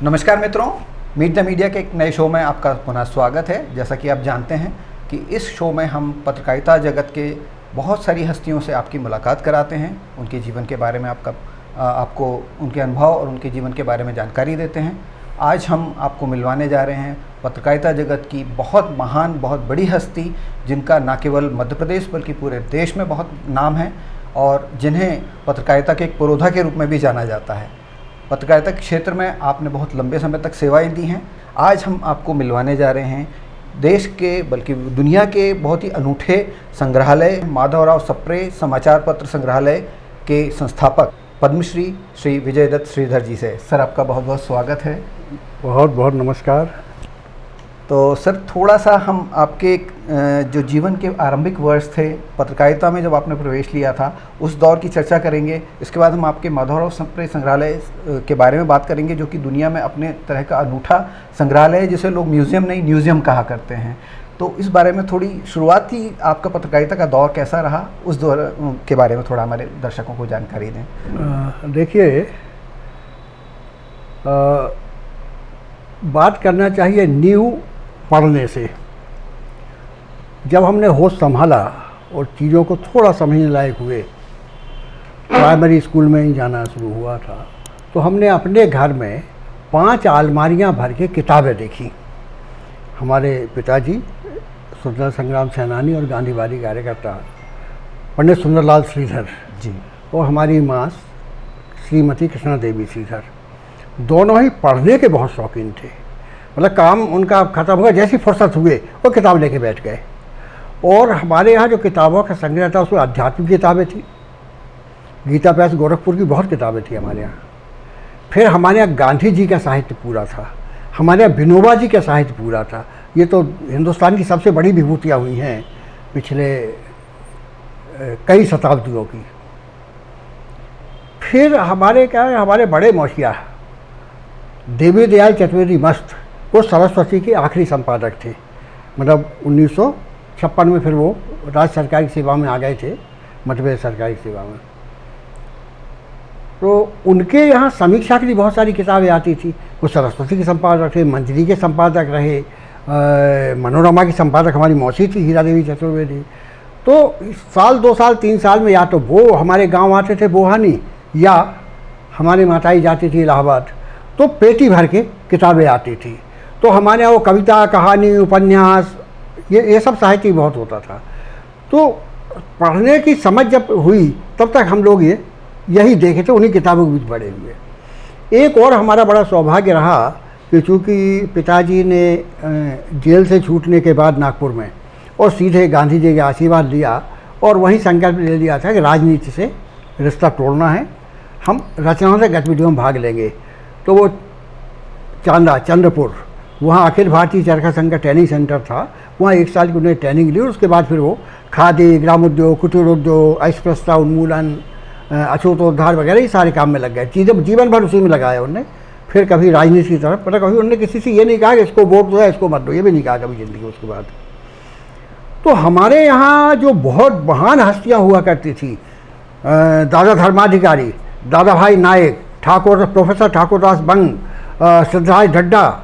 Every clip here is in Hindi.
नमस्कार मित्रों, मीट द मीडिया के एक नए शो में आपका पुनः स्वागत है। जैसा कि आप जानते हैं कि इस शो में हम पत्रकारिता जगत के बहुत सारी हस्तियों से आपकी मुलाकात कराते हैं, उनके जीवन के बारे में आपको उनके अनुभव और उनके जीवन के बारे में जानकारी देते हैं। आज हम आपको मिलवाने जा रहे हैं पत्रकारिता जगत की बहुत महान, बहुत बड़ी हस्ती, जिनका न केवल मध्य प्रदेश बल्कि पूरे देश में बहुत नाम है और जिन्हें पत्रकारिता के एक पुरोधा के रूप में भी जाना जाता है। पत्रकारिता के क्षेत्र में आपने बहुत लंबे समय तक सेवाएं दी हैं। आज हम आपको मिलवाने जा रहे हैं देश के बल्कि दुनिया के बहुत ही अनूठे संग्रहालय माधवराव सप्रे समाचार पत्र संग्रहालय के संस्थापक पद्मश्री श्री विजय दत्त श्रीधर जी से। सर, आपका बहुत बहुत स्वागत है। बहुत बहुत नमस्कार। तो सर, थोड़ा सा हम आपके जो जीवन के आरंभिक वर्ष थे, पत्रकारिता में जब आपने प्रवेश लिया था, उस दौर की चर्चा करेंगे। इसके बाद हम आपके माधवराव सप्रे संग्रहालय के बारे में बात करेंगे, जो कि दुनिया में अपने तरह का अनूठा संग्रहालय है, जिसे लोग म्यूज़ियम नहीं म्यूज़ियम कहा करते हैं। तो इस बारे में थोड़ी शुरुआती आपका पत्रकारिता का दौर कैसा रहा, उस दौर के बारे में थोड़ा हमारे दर्शकों को जानकारी दें। देखिए, बात करना चाहिए न्यू पढ़ने से। जब हमने होश संभाला और चीज़ों को थोड़ा समझने लायक हुए, प्राइमरी स्कूल में ही जाना शुरू हुआ था, तो हमने अपने घर में 5 अलमारियां भर के किताबें देखी। हमारे पिताजी स्वतंत्रता संग्राम सेनानी और गांधीवादी कार्यकर्ता पंडित सुंदरलाल श्रीधर जी और हमारी माँ श्रीमती कृष्णा देवी श्रीधर, दोनों ही पढ़ने के बहुत शौकीन थे। मतलब काम उनका ख़त्म हुआ, जैसी फुर्सत हुए वो किताब लेके बैठ गए। और हमारे यहाँ जो किताबों का संग्रह था उसमें आध्यात्मिक किताबें थी। गीता प्रेस गोरखपुर की बहुत किताबें थी हमारे यहाँ। फिर हमारे यहाँ गांधी जी का साहित्य पूरा था, हमारे यहाँ विनोबा जी का साहित्य पूरा था। ये तो हिंदुस्तान की सबसे बड़ी विभूतियाँ हुई हैं पिछले कई शताब्दियों की। फिर हमारे बड़े मौसिया देवी दयाल चतुर्वेदी मस्त, वो सरस्वती के आखिरी संपादक थे। मतलब 1956 में फिर वो राज्य सरकारी सेवा में आ गए थे, मध्य प्रदेश सरकारी सेवा में। तो उनके यहाँ समीक्षा के लिए बहुत सारी किताबें आती थी। वो सरस्वती के संपादक थे, मंजरी के संपादक रहे, मनोरमा की संपादक हमारी मौसी थी हीरा देवी चतुर्वेदी। तो साल 2 साल 3 साल में या तो वो हमारे गांव आते थे बोहानी, या हमारी माताई जाती थी इलाहाबाद, तो पेटी भर के किताबें आती थी। तो हमारे यहाँ वो कविता, कहानी, उपन्यास, ये सब साहित्य बहुत होता था। तो पढ़ने की समझ जब हुई तब तक हम लोग यही देखे थे, उन्हीं किताबों के बीच बड़े हुए। एक और हमारा बड़ा सौभाग्य रहा कि चूँकि पिताजी ने जेल से छूटने के बाद नागपुर में और सीधे गांधी जी का आशीर्वाद लिया और वहीं संकल्प ले लिया था कि राजनीति से रिश्ता तोड़ना है, हम रचनाओं से गतिविधियों में भाग लेंगे। तो वो चंद्रपुर, वहाँ अखिल भारतीय चरखा संघ का ट्रेनिंग सेंटर था, वहाँ 1 साल की उन्होंने ट्रेनिंग ली। उसके बाद फिर वो खादी, ग्रामोद्योग, कुटीर उद्योग, अस्पृश्यता उन्मूलन, अछूतोद्धार वगैरह ये सारे काम में लग गए। चीज़ें जीवन भर उसी में लगाया उन्होंने। फिर कभी राजनीति की तरफ, मतलब कभी उन्होंने किसी से ये नहीं कहा कि इसको वोट दो या इसको मत दो, ये भी नहीं कहा कभी ज़िंदगी उसके बाद। तो हमारे यहाँ जो बहुत महान हस्तियाँ हुआ करती थी, दादा धर्माधिकारी, दादा भाई नायक, प्रोफेसर ठाकुरदास बंग, सिद्धराज ढड्डा,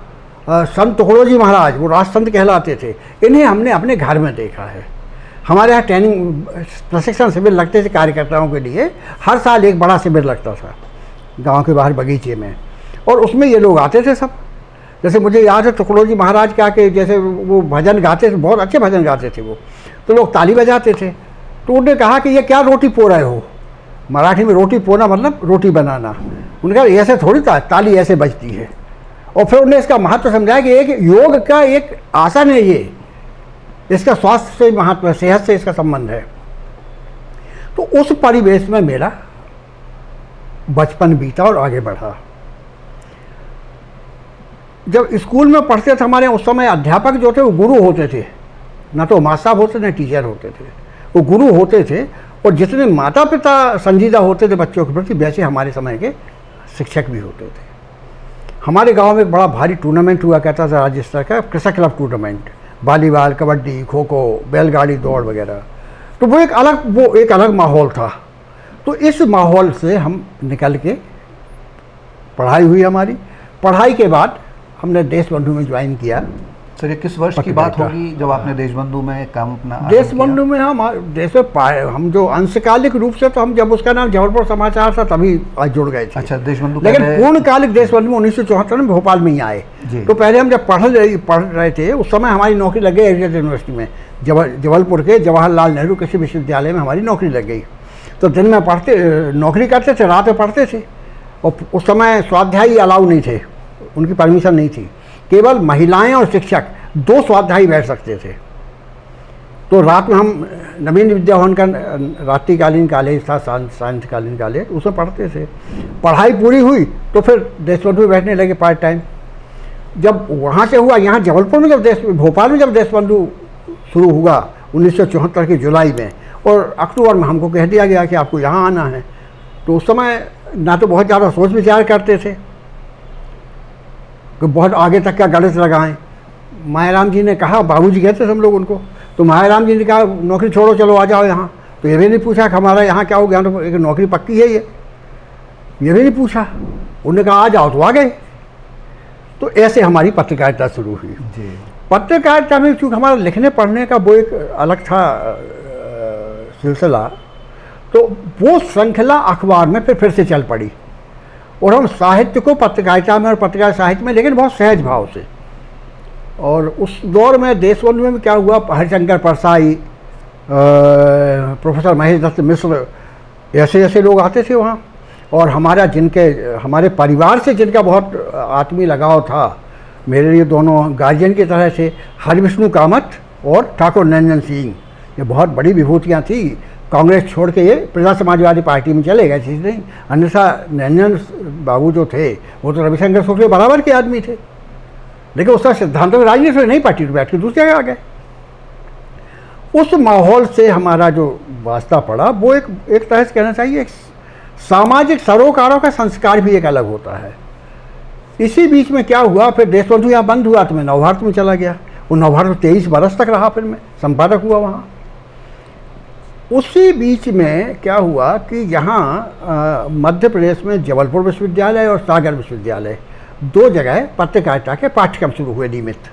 संत तुकडोजी महाराज, वो राजसंत कहलाते थे, इन्हें हमने अपने घर में देखा है। हमारे यहाँ ट्रेनिंग प्रशिक्षण शिविर लगते थे कार्यकर्ताओं के लिए। हर साल एक बड़ा शिविर लगता था गांव के बाहर बगीचे में, और उसमें ये लोग आते थे सब। जैसे मुझे याद है तुकडोजी महाराज क्या कि जैसे वो भजन गाते थे, बहुत अच्छे भजन गाते थे वो, तो लोग ताली बजाते थे। तो उन्होंने कहा कि ये क्या रोटी पो रहे हो। मराठी में रोटी पोना मतलब रोटी बनाना। उन्होंने कहा ऐसे थोड़ी ताली ऐसे बजती है। और फिर उन्होंने इसका महत्व समझाया कि एक योग का एक आसन है ये, इसका स्वास्थ्य से महत्व, सेहत से इसका संबंध है। तो उस परिवेश में मेरा बचपन बीता और आगे बढ़ा। जब स्कूल में पढ़ते थे हमारे उस समय अध्यापक जो थे वो गुरु होते थे, ना तो मास्टर साहब होते ना टीचर होते थे, वो गुरु होते थे। और जितने माता पिता संजीदा होते थे बच्चों के प्रति, वैसे हमारे समय के शिक्षक भी होते थे। हमारे गांव में एक बड़ा भारी टूर्नामेंट हुआ करता था राज्य स्तर का, कृषक club tournament, volleyball, kabaddi, kho kho, बैलगाड़ी दौड़ वगैरह। तो वो एक अलग माहौल था। तो इस माहौल से हम निकल के पढ़ाई हुई हमारी। पढ़ाई के बाद हमने देशबंधु में ज्वाइन किया। सर ये किस वर्ष की बात होगी जब आपने देशबंधु में काम अपना आरंभ देशबंधु में हम जो अंशकालिक रूप से तो हम जब उसका नाम जबलपुर समाचार था तभी आज जुड़ गए थे। अच्छा, देशबंधु लेकिन पूर्णकालिक देशबंधु में 1974 में भोपाल में ही आए। तो पहले हम जब पढ़ रहे थे उस समय हमारी नौकरी लग गई एग्रीकल्चर यूनिवर्सिटी में, जबलपुर के जवाहरलाल नेहरू कृषि विश्वविद्यालय में हमारी नौकरी लग गई। तो दिन में नौकरी करते थे, रात में पढ़ते थे। और उस समय स्वाध्यायी अलाउ नहीं थे, उनकी परमिशन नहीं थी, केवल महिलाएं और शिक्षक 2 स्वाध्यायी बैठ सकते थे। तो रात में हम नवीन विद्या भवन का रात्रिकालीन कॉलेज था, सायंकालीन कॉलेज, उसमें पढ़ते थे। पढ़ाई पूरी हुई तो फिर देशबंधु में बैठने लगे पार्ट टाइम। जब वहाँ से हुआ यहाँ जबलपुर में भोपाल में जब देशबंधु शुरू हुआ 1974 की जुलाई में, और अक्टूबर में हमको कह दिया गया कि आपको यहाँ आना है। तो उस समय ना तो बहुत ज़्यादा सोच विचार करते थे कि बहुत आगे तक का गणित लगाएं। मायाराम जी ने कहा, बाबूजी कहते थे हम लोग उनको, तो मायाराम जी ने कहा नौकरी छोड़ो, चलो आ जाओ यहाँ। तो ये भी नहीं पूछा कि हमारा यहाँ क्या हो गया, तो एक नौकरी पक्की है ये भी नहीं पूछा। उन्होंने कहा आ जाओ, तो आ गए। तो ऐसे हमारी पत्रकारिता शुरू हुई जी। पत्रकारिता में चूँकि हमारा लिखने पढ़ने का वो एक अलग था सिलसिला, तो वो श्रृंखला अखबार में फिर से चल पड़ी। और हम साहित्य को पत्रकारिता में और पत्रकार साहित्य में, लेकिन बहुत सहज भाव से। और उस दौर में देशबंधु में क्या हुआ, हरिशंकर परसाई, प्रोफेसर महेश दत्त मिश्र, ऐसे लोग आते थे वहाँ। और हमारे परिवार से जिनका बहुत आत्मीय लगाव था, मेरे लिए दोनों गार्जियन की तरह से, हरिविष्णु कामत और ठाकुर निरंजन सिंह, ये बहुत बड़ी विभूतियाँ थी। कांग्रेस छोड़ के ये प्रजा समाजवादी पार्टी में चले गए थे, नहीं अन्यथा निरंजन बाबू जो थे वो तो रविशंकर शुक्ल बराबर के आदमी थे, लेकिन उसका सिद्धांत में राजनीति नहीं, पार्टी में बैठ के दूसरी जगह आ गए। उस माहौल से हमारा जो वास्ता पड़ा वो एक तरह से कहना चाहिए एक सामाजिक सरोकारों का संस्कार भी एक अलग होता है। इसी बीच में क्या हुआ, फिर देशबंधु यहाँ बंद हुआ तो मैं नवभारत में चला गया। वो नवभारत 23 बरस तक रहा, फिर मैं संपादक हुआ वहाँ। उसी बीच में क्या हुआ कि यहाँ मध्य प्रदेश में जबलपुर विश्वविद्यालय और सागर विश्वविद्यालय 2 जगह पत्रकारिता के पाठ्यक्रम शुरू हुए नियमित।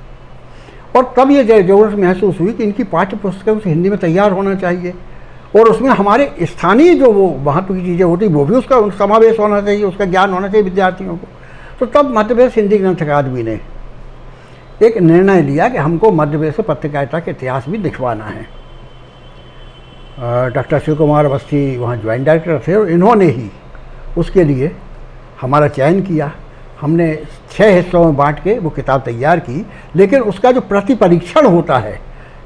और तब ये जरूरत महसूस हुई कि इनकी पाठ्य पुस्तकों से हिंदी में तैयार होना चाहिए, और उसमें हमारे स्थानीय जो वो महत्व की चीज़ें होती वो भी उसका समावेश होना चाहिए, उसका ज्ञान होना चाहिए विद्यार्थियों को। तो तब मध्य प्रदेश हिंदी ग्रंथ अकादमी ने एक निर्णय लिया कि हमको मध्य प्रदेश में पत्रकारिता के इतिहास भी लिखवाना है। डॉक्टर शिव कुमार अवस्थी वहाँ ज्वाइंट डायरेक्टर थे, और इन्होंने ही उसके लिए हमारा चयन किया। हमने 6 हिस्सों में बांट के वो किताब तैयार की, लेकिन उसका जो प्रतिपरीक्षण होता है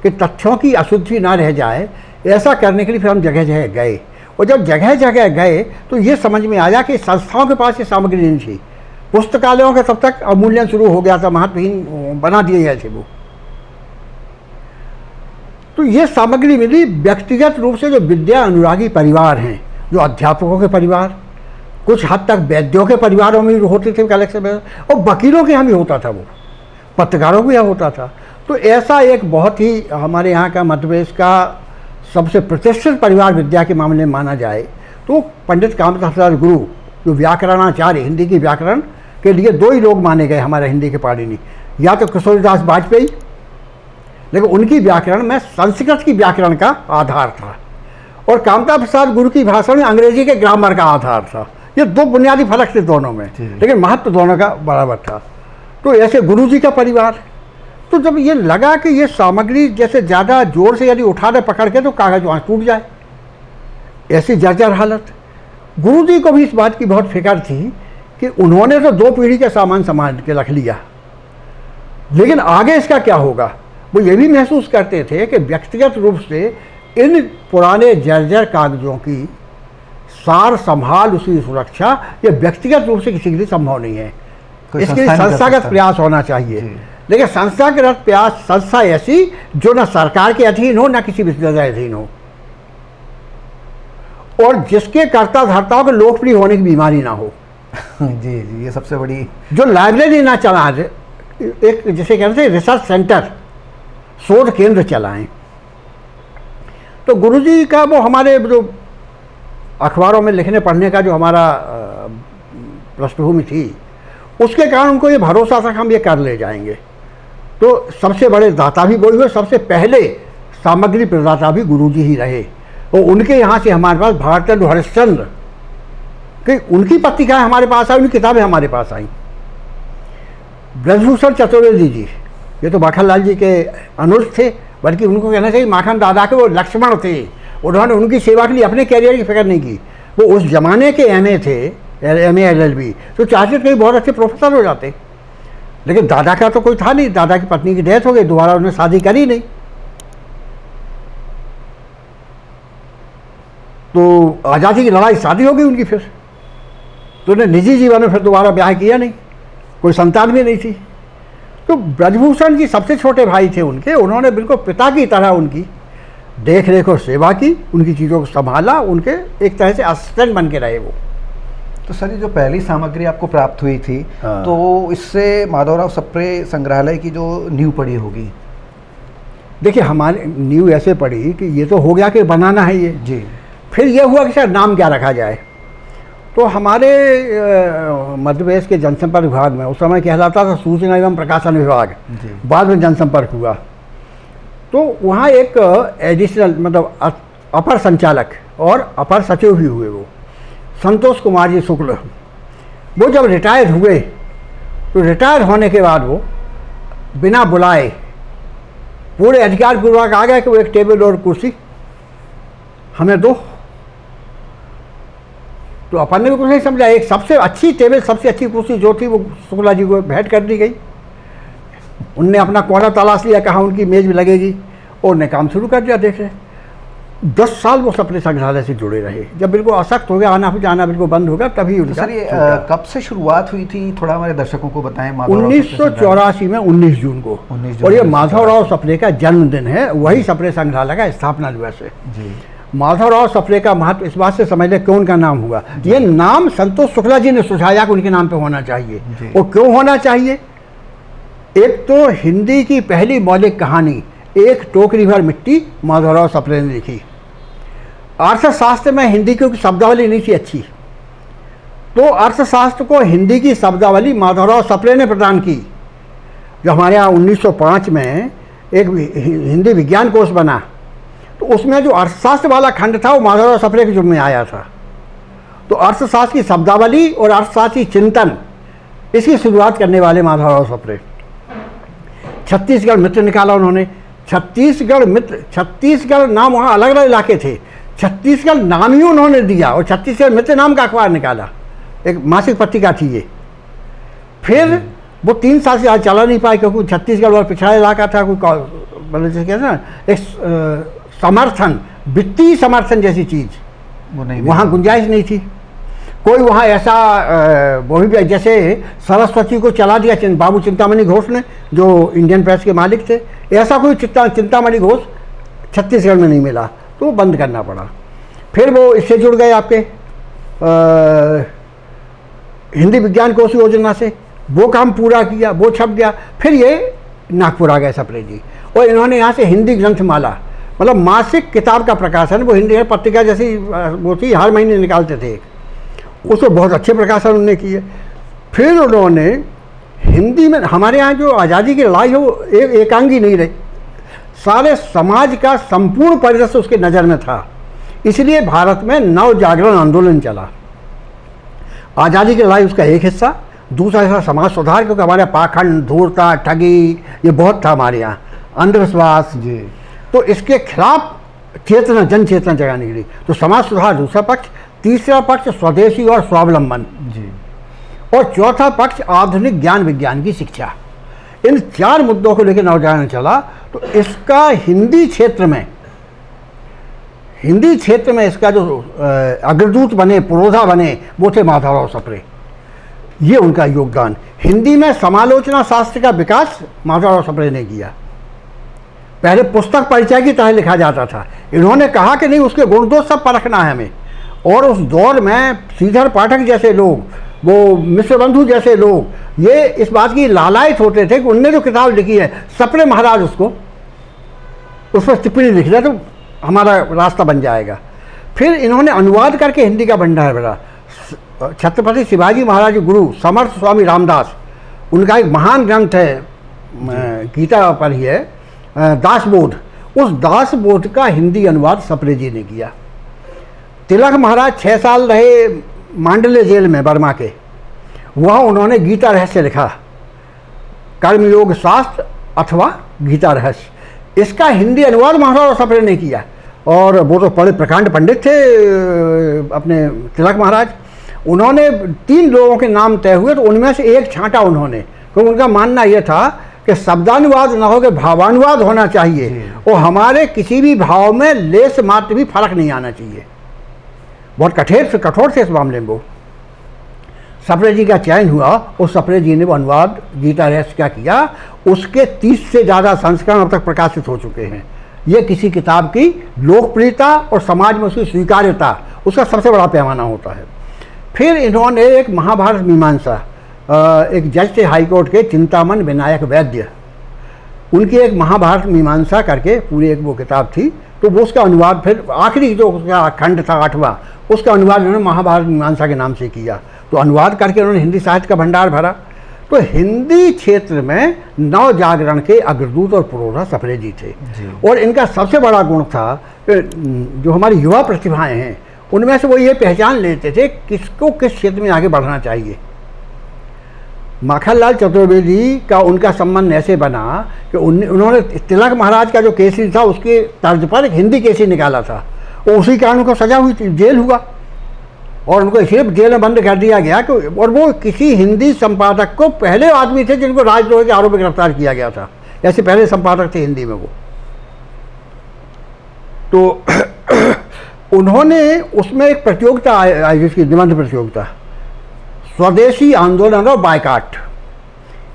कि तथ्यों की अशुद्धि ना रह जाए, ऐसा करने के लिए फिर हम जगह जगह गए। और जब जगह जगह गए तो ये समझ में आया कि संस्थाओं के पास ये सामग्री नहीं थी, पुस्तकालयों का तब तक अवमूल्यन शुरू हो गया था, महत्वहीन बना दिए गए थे वो। तो ये सामग्री मिली व्यक्तिगत रूप से जो विद्या अनुरागी परिवार हैं, जो अध्यापकों के परिवार, कुछ हद तक वैद्यों के परिवारों में होते थे कलेक्शन में, और वकीलों के यहाँ भी होता था, वो पत्रकारों के यहाँ होता था। तो ऐसा एक बहुत ही हमारे यहाँ का मध्य प्रदेश का सबसे प्रतिष्ठित परिवार विद्या के मामले में माना जाए तो पंडित कामदास गुरु, जो व्याकरणाचार्य, हिंदी की व्याकरण के लिए 2 ही लोग माने गए हमारे हिंदी के पाणिनि, या तो किशोरीदास वाजपेयी, लेकिन उनकी व्याकरण में संस्कृत की व्याकरण का आधार था, और कामता प्रसाद गुरु की भाषा में अंग्रेजी के ग्रामर का आधार था। ये 2 बुनियादी फर्क थे दोनों में, लेकिन महत्व दोनों का बराबर था। तो ऐसे गुरु जी का परिवार। तो जब ये लगा कि ये सामग्री जैसे ज़्यादा जोर से यदि उठा दे पकड़ के तो कागज वहाँ टूट जाए, ऐसी जर्जर हालत। गुरु जी को भी इस बात की बहुत फिक्र थी कि उन्होंने तो 2 पीढ़ी का सामान संभाल के रख लिया, लेकिन आगे इसका क्या होगा। वो ये भी महसूस करते थे कि व्यक्तिगत रूप से इन पुराने जर्जर कागजों की सार संभाल, उसकी सुरक्षा, ये व्यक्तिगत रूप से किसी के लिए संभव नहीं है। इसके लिए संस्थागत प्रयास होना चाहिए, लेकिन संस्थागत प्रयास संस्था ऐसी जो ना सरकार के अधीन हो, ना किसी विश्वविद्यालय अधीन हो, और जिसके कर्ता धर्ताओं के लोकप्रिय होने की बीमारी ना हो। जी जी, ये सबसे बड़ी। जो लाइब्रेरी ना चला, एक जिसे कहते हैं रिसर्च सेंटर, शोध केंद्र चलाएं। तो गुरुजी का वो हमारे जो अखबारों में लिखने पढ़ने का जो हमारा पृष्ठभूमि थी, उसके कारण उनको ये भरोसा था कि हम ये कर ले जाएंगे। तो सबसे बड़े दाता भी वही हुए, सबसे पहले सामग्री प्रदाता भी गुरुजी ही रहे। और उनके यहाँ से हमारे पास भारतेंदु हरिश्चंद्र कि उनकी पत्रिकाएँ हमारे पास आई, उनकी किताबें हमारे पास आई। ब्रजभूषण चतुर्वेदी जी, ये तो माखनलाल जी के अनुज थे, बल्कि उनको कहना चाहिए माखन दादा के वो लक्ष्मण थे। उन्होंने उनकी सेवा के लिए अपने कैरियर की फिक्र नहीं की। वो उस जमाने के एमए थे, एमए LLB, तो चाहते थे बहुत अच्छे प्रोफेसर हो जाते। लेकिन दादा का तो कोई था नहीं, दादा की पत्नी की डेथ हो गई, दोबारा उन्होंने शादी करी नहीं। तो आज़ादी की लड़ाई शादी हो गई उनकी, फिर तो उन्हें निजी जीवन में फिर दोबारा ब्याह किया नहीं, कोई संतान भी नहीं थी। तो ब्रजभूषण जी सबसे छोटे भाई थे उनके, उन्होंने बिल्कुल पिता की तरह उनकी देख रेख और सेवा की, उनकी चीज़ों को संभाला, उनके एक तरह से असिस्टेंट बन के रहे वो। तो सर, ये जो पहली सामग्री आपको प्राप्त हुई थी, हाँ। तो इससे माधवराव सप्रे संग्रहालय की जो नींव पड़ी होगी। देखिए, हमारे नींव ऐसे पड़ी कि ये तो हो गया कि बनाना है ये जी। फिर ये हुआ कि सर नाम क्या रखा जाए। तो हमारे मध्य प्रदेश के जनसंपर्क विभाग में उस समय कहलाता था सूचना एवं प्रकाशन विभाग, बाद में जनसंपर्क हुआ। तो वहाँ एक एडिशनल मतलब अपर संचालक और अपर सचिव भी हुए वो संतोष कुमार जी शुक्ल। वो जब रिटायर हुए तो रिटायर होने के बाद वो बिना बुलाए पूरे अधिकारपूर्वक आ गए कि वो एक टेबल और कुर्सी हमें दो। तो अपन ने भी कुछ नहीं समझा, एक सबसे अच्छी टेबल, सबसे अच्छी कुर्सी जो थी वो शुक्ला जी को भेंट कर दी गई। उनने अपना कोना तलाश लिया, कहाँ उनकी मेज भी लगेगी, और उन्हें काम शुरू कर दिया। देख रहे 10 साल वो सप्रे संग्रहालय से जुड़े रहे। जब बिल्कुल असक्त हो गया, आना जाना बिल्कुल बंद हो गया, तभी तो उनका सर, ये कब से शुरुआत हुई थी, थोड़ा हमारे दर्शकों को बताएं। 1984 में 19 जून को, 19 जून और ये माधवराव सप्रे का जन्मदिन है, वही सप्रे संग्रहालय का स्थापना दिवस है जी। माधवराव सप्रे का महत्व इस बात से समझ ले क्यों उनका नाम हुआ। ये नाम संतोष शुक्ला जी ने सुझाया कि उनके नाम पे होना चाहिए। और क्यों होना चाहिए? एक तो हिंदी की पहली मौलिक कहानी एक टोकरी भर मिट्टी माधवराव सप्रे ने लिखी। अर्थशास्त्र में हिंदी की शब्दावली नहीं थी अच्छी, तो अर्थशास्त्र को हिंदी की शब्दावली माधवराव सप्रे ने प्रदान की। जो हमारे यहाँ 1905 में एक हिंदी विज्ञान कोश बना, तो उसमें जो अर्थशास्त्र वाला खंड था वो माधवराव सप्रे के जुम्मे आया था। तो अर्थशास्त्र की शब्दावली और अर्थशास्त्र की चिंतन, इसकी शुरुआत करने वाले माधवराव सप्रे। छत्तीसगढ़ मित्र निकाला उन्होंने, छत्तीसगढ़ मित्र, छत्तीसगढ़ नाम वहाँ अलग अलग इलाके थे, छत्तीसगढ़ नाम ही उन्होंने दिया और छत्तीसगढ़ मित्र नाम का अखबार निकाला, एक मासिक पत्रिका थी ये। फिर वो 3 साल से आज चला नहीं पाए क्योंकि छत्तीसगढ़ और पिछड़ा इलाका था, कोई मतलब जैसे कहते हैं ना एक समर्थन, वित्तीय समर्थन जैसी चीज़ वो नहीं, वहाँ गुंजाइश नहीं थी। कोई वहाँ ऐसा वो भी जैसे सरस्वती को चला दिया बाबू चिंतामणि घोष ने, जो इंडियन प्रेस के मालिक थे, ऐसा कोई चिंतामणि घोष छत्तीसगढ़ में नहीं मिला, तो बंद करना पड़ा। फिर वो इससे जुड़ गए आपके हिंदी विज्ञान कोश योजना से, वो काम पूरा किया, वो छप गया। फिर ये नागपुर आ गए सप्रे जी, और इन्होंने यहाँ से हिंदी ग्रंथमाला मतलब मासिक किताब का प्रकाशन, वो हिंदी पत्रिका जैसी वो थी, हर महीने निकालते थे, उसको बहुत अच्छे प्रकाशन उन्होंने किए। फिर उन्होंने हिंदी में, हमारे यहाँ जो आज़ादी की लड़ाई है वो एकांगी नहीं रही, सारे समाज का संपूर्ण परिदृश्य उसके नज़र में था। इसलिए भारत में नव जागरण आंदोलन चला। आज़ादी की लड़ाई उसका एक हिस्सा, दूसरा हिस्सा समाज सुधार, क्योंकि हमारे पाखंड, धूर्ता, ठगी ये बहुत था हमारे यहाँ, अंधविश्वास जी, तो इसके खिलाफ चेतना, जन चेतना जगाने के लिए। तो समाज सुधार दूसरा पक्ष, तीसरा पक्ष स्वदेशी और स्वावलंबन जी, और चौथा पक्ष आधुनिक ज्ञान विज्ञान की शिक्षा। इन 4 मुद्दों को लेकर नवजागरण चला। तो इसका हिंदी क्षेत्र में इसका जो अग्रदूत बने, पुरोधा बने, वो थे माधवराव सप्रे। ये उनका योगदान। हिंदी में समालोचना शास्त्र का विकास माधवराव सप्रे ने किया। पहले पुस्तक परिचय की तरह लिखा जाता था, इन्होंने कहा कि नहीं, उसके गुण दोष सब परखना है हमें। और उस दौर में श्रीधर पाठक जैसे लोग, वो मिश्र बंधु जैसे लोग, ये इस बात की लालायित होते थे कि उनने जो किताब लिखी है, सप्रे महाराज उसको उस पर टिप्पणी लिख दिया तो हमारा रास्ता बन जाएगा। फिर इन्होंने अनुवाद करके हिंदी का भंडार भरा। छत्रपति शिवाजी महाराज गुरु समर्थ स्वामी रामदास, उनका एक महान ग्रंथ है, गीता पर ही है, दासबोध। उस दासबोध का हिंदी अनुवाद सप्रे जी ने किया। तिलक महाराज 6 साल रहे मांडले जेल में बर्मा के, वहाँ उन्होंने गीता रहस्य लिखा, कर्मयोग शास्त्र अथवा गीता रहस्य। इसका हिंदी अनुवाद महाराज सप्रे ने किया, और वो तो बड़े प्रकांड पंडित थे अपने तिलक महाराज। उन्होंने 3 लोगों के नाम तय हुए, तो उनमें से एक छांटा उन्होंने, क्योंकि उनका मानना यह था कि शब्दानुवाद न हो के भावानुवाद होना चाहिए, और हमारे किसी भी भाव में लेस मात्र भी फर्क नहीं आना चाहिए। बहुत कठोर थे इस मामले में वो। सप्रे जी का चयन हुआ, और सप्रे जी ने वो अनुवाद गीता रहस्य का किया। उसके 30 से ज़्यादा संस्करण अब तक प्रकाशित हो चुके हैं। ये किसी किताब की लोकप्रियता और समाज में उसकी स्वीकार्यता, उसका सबसे बड़ा पैमाना होता है। फिर इन्होंने एक महाभारत मीमांसा, एक जज थे हाईकोर्ट के चिंतामन विनायक वैद्य, उनकी एक महाभारत मीमांसा करके पूरी एक वो किताब थी, तो वो उसका अनुवाद फिर आखिरी जो उसका खंड था 8वां, उसका अनुवाद उन्होंने महाभारत मीमांसा के नाम से किया। तो अनुवाद करके उन्होंने हिंदी साहित्य का भंडार भरा। तो हिंदी क्षेत्र में नव जागरण के अग्रदूत और पुरोधा सप्रे जी थे। और इनका सबसे बड़ा गुण था कि जो हमारी युवा प्रतिभाएं हैं, उनमें से वो ये पहचान लेते थे किसको किस क्षेत्र में आगे बढ़ना चाहिए। माखनलाल चतुर्वेदी का उनका संबंध ऐसे बना कि उन्होंने तिलक महाराज का जो केसरी था उसके तर्ज पर एक हिंदी केसरी निकाला था, और उसी कारण उनको सजा हुई थी, जेल हुआ, और उनको सिर्फ जेल में बंद कर दिया गया कि, और वो किसी हिंदी संपादक को पहले आदमी थे जिनको राजद्रोह के आरोप में गिरफ्तार किया गया था। ऐसे पहले संपादक थे हिंदी में वो। तो उन्होंने उसमें एक प्रतियोगिता आयोजित की, निबंध प्रतियोगिता, स्वदेशी आंदोलन और बायकाट।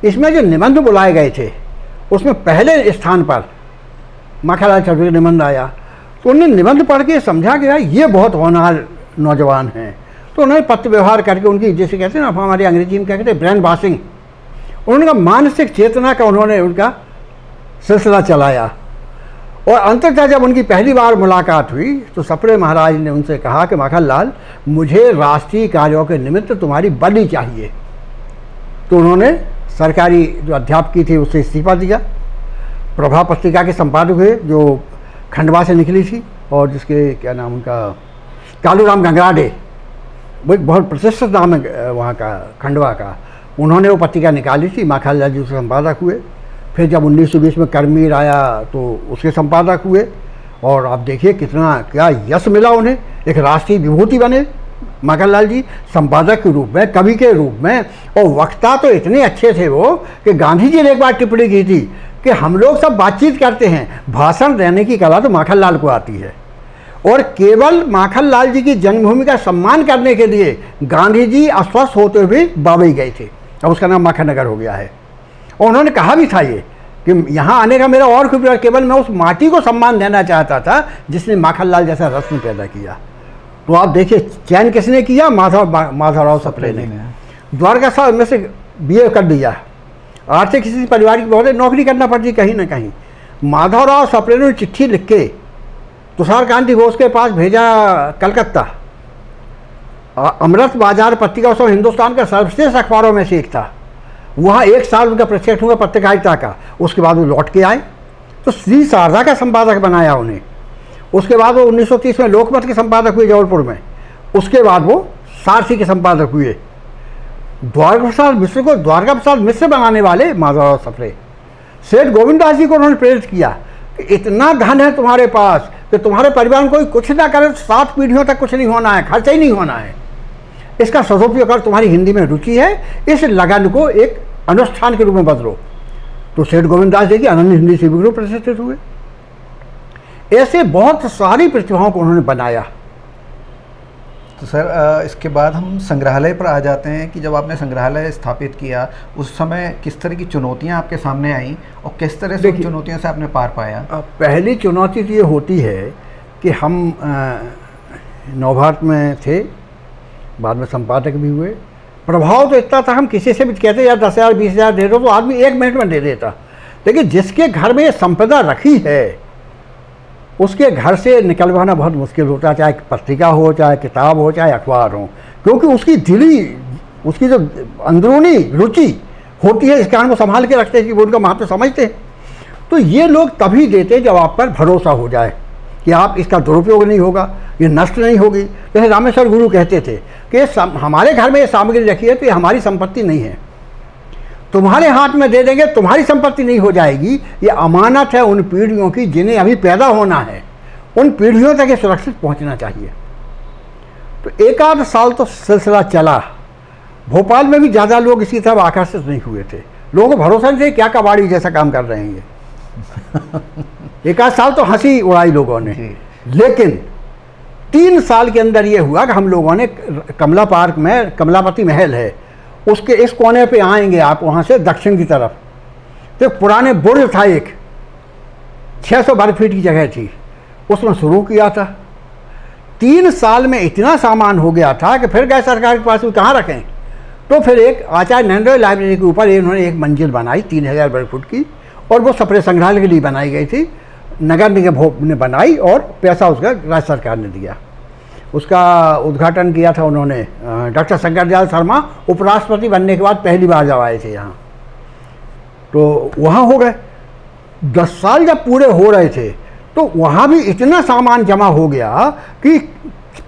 इसमें जो निबंध बुलाए गए थे उसमें पहले स्थान पर माखनलाल चतुर्वेदी का निबंध आया। तो उन्होंने निबंध पढ़ के समझा कि यार ये बहुत होनहार नौजवान हैं। तो उन्होंने पत्र व्यवहार करके उनकी, जैसे कहते हैं ना हमारी अंग्रेजी में क्या कहते हैं, ब्रेन वॉशिंग, उन्होंने मानसिक चेतना का उन्होंने उनका सिलसिला चलाया। और अंततः जब उनकी पहली बार मुलाकात हुई तो सप्रे महाराज ने उनसे कहा कि माखनलाल, मुझे राष्ट्रीय कार्यों के निमित्त तुम्हारी बलि चाहिए। तो उन्होंने सरकारी जो अध्यापकी थी उससे इस्तीफा दिया, प्रभा पत्रिका के संपादक हुए जो खंडवा से निकली थी, और जिसके क्या नाम उनका, कालूराम गंगराडे, वो एक बहुत प्रतिष्ठित नाम है वहाँ का, खंडवा का। उन्होंने वो पत्रिका निकाली थी, माखनलाल जी उसके संपादक हुए। फिर जब 1920 में कर्मवीर आया तो उसके संपादक हुए, और आप देखिए कितना क्या यश मिला उन्हें, एक राष्ट्रीय विभूति बने माखनलाल जी, संपादक के रूप में, कवि के रूप में, और वक्ता तो इतने अच्छे थे वो कि गांधी जी ने एक बार टिप्पणी की थी कि हम लोग सब बातचीत करते हैं, भाषण देने की कला तो माखनलाल को आती है। और केवल माखनलाल जी की जन्मभूमि का सम्मान करने के लिए गांधी जी अस्वस्थ होते हुए बम्बई गए थे, अब उसका नाम माखननगर हो गया है। और उन्होंने कहा भी था ये कि यहाँ आने का मेरा और खुद, केवल मैं उस माटी को सम्मान देना चाहता था जिसने माखनलाल जैसा रत्न पैदा किया। तो आप देखिए चयन किसने किया, माधवराव सप्रे ने। द्वारका साहब में से BA कर दिया, आर्थिक किसी परिवार की बहुत नौकरी करना पड़ती कहीं ना कहीं। माधवराव सप्रे ने चिट्ठी लिख के तुषार कांति घोष के पास भेजा कलकत्ता। अमृत बाजार पत्रिका उस समय हिंदुस्तान का सर्वश्रेष्ठ अखबारों में से एक था। वहाँ 1 साल उनका प्रशिक्षण हुआ पत्रकारिता का, उसके बाद वो लौट के आए तो श्री शारदा का संपादक बनाया उन्हें। उसके बाद वो 1930 में लोकमत के संपादक हुए जबलपुर में। उसके बाद वो सारथी के संपादक हुए। द्वारका प्रसाद मिश्र बनाने वाले माधवराव सप्रे। सेठ गोविंददास जी को उन्होंने प्रेरित किया कि इतना धन है तुम्हारे पास कि तुम्हारे परिवार में कोई कुछ ना करे, 7 पीढ़ियों तक कुछ नहीं होना है, खर्चा ही नहीं होना है, इसका सदुपयोग कर, तुम्हारी हिंदी में रुचि है, इस लगन को एक अनुष्ठान के रूप में बदलो। तो सेठ गोविंददास जी की अनन्य हिंदी सेवी के रूप प्रतिष्ठित हुए। ऐसे बहुत सारी प्रतिभाओं को उन्होंने बनाया। तो सर इसके बाद हम संग्रहालय पर आ जाते हैं कि जब आपने संग्रहालय स्थापित किया उस समय किस तरह की चुनौतियां आपके सामने आईं और किस तरह से उन चुनौतियों से आपने पार पाया? पहली चुनौती तो ये होती है कि हम नवभारत में थे, बाद में संपादक भी हुए। प्रभाव तो इतना था, हम किसी से भी कहते यार 10,000 20,000 दे दो तो आदमी 1 मिनट में दे देता। लेकिन जिसके घर में ये संपदा रखी है उसके घर से निकलवाना बहुत मुश्किल होता है, चाहे पत्रिका हो, चाहे किताब हो, चाहे अखबार हो, क्योंकि उसकी उसकी जो अंदरूनी रुचि होती है, इस कारण वो संभाल के रखते हैं कि वो उनका महत्व समझते हैं। तो ये लोग तभी देते जब आप पर भरोसा हो जाए कि आप इसका दुरुपयोग नहीं होगा, ये नष्ट नहीं होगी। जैसे रामेश्वर गुरु कहते थे कि हमारे घर में ये सामग्री रखी है तो ये हमारी संपत्ति नहीं है, तुम्हारे हाथ में दे देंगे, तुम्हारी संपत्ति नहीं हो जाएगी, ये अमानत है उन पीढ़ियों की जिन्हें अभी पैदा होना है, उन पीढ़ियों तक ये सुरक्षित पहुंचना चाहिए। तो एक आध साल तो सिलसिला चला। भोपाल में भी ज़्यादा लोग इसी तरफ आकर्षित नहीं हुए थे, लोगों को भरोसा नहीं था क्या कबाड़ी जैसा काम कर रहे हैं ये। एक आध साल तो हंसी उड़ाई लोगों ने, लेकिन 3 साल के अंदर ये हुआ कि हम लोगों ने कमला पार्क में कमलापति महल है, उसके इस कोने पे आएंगे आप, वहाँ से दक्षिण की तरफ तो पुराने बुर्ज था, एक 600 वर्ग फीट की जगह थी, उसमें शुरू किया था। 3 साल में इतना सामान हो गया था कि फिर गए सरकार के पास भी कहाँ रखें, तो फिर एक आचार्य नरेंद्र लाइब्रेरी के ऊपर इन्होंने एक मंजिल बनाई 3000 वर्ग फुट की, और वो सप्रे संग्रहालय के लिए बनाई गई थी। नगर निगम ने बनाई और पैसा उसका राज्य सरकार ने दिया। उसका उद्घाटन किया था उन्होंने डॉक्टर शंकर दयाल शर्मा, उपराष्ट्रपति बनने के बाद पहली बार जब आए थे यहाँ, तो वहाँ हो गए। 10 साल जब पूरे हो रहे थे तो वहाँ भी इतना सामान जमा हो गया कि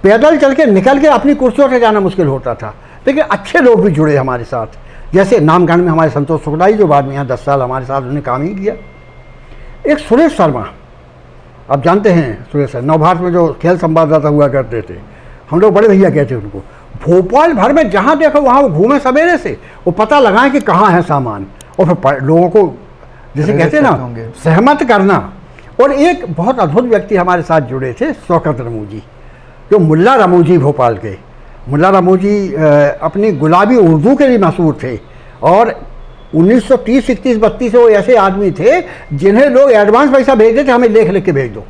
पैदल चल के निकल के अपनी कुर्सियों से जाना मुश्किल होता था। लेकिन अच्छे लोग भी जुड़े हमारे साथ, जैसे नामगढ़ में हमारे संतोष शुक्ला जी, जो बाद में यहाँ 10 साल हमारे साथ उन्होंने काम ही किया। एक सुरेश शर्मा, आप जानते हैं सुरेश सर, नवभारत में जो खेल संवाददाता हुआ करते थे, हम लोग बड़े भैया कहते उनको। भोपाल भर में जहाँ देखो वहाँ वो घूमे सवेरे से, वो पता लगाएं कि कहाँ है सामान, और फिर लोगों को जैसे कहते हैं ना सहमत करना। और एक बहुत अद्भुत व्यक्ति हमारे साथ जुड़े थे, शौकत रमूजी, जो मुल्ला रमूजी भोपाल के। मुल्ला रमूजी अपनी गुलाबी उर्दू के लिए मशहूर थे, और 1930, 31, 32 वो ऐसे आदमी थे जिन्हें लोग एडवांस पैसा भेजते थे, हमें लिख के भेज दो।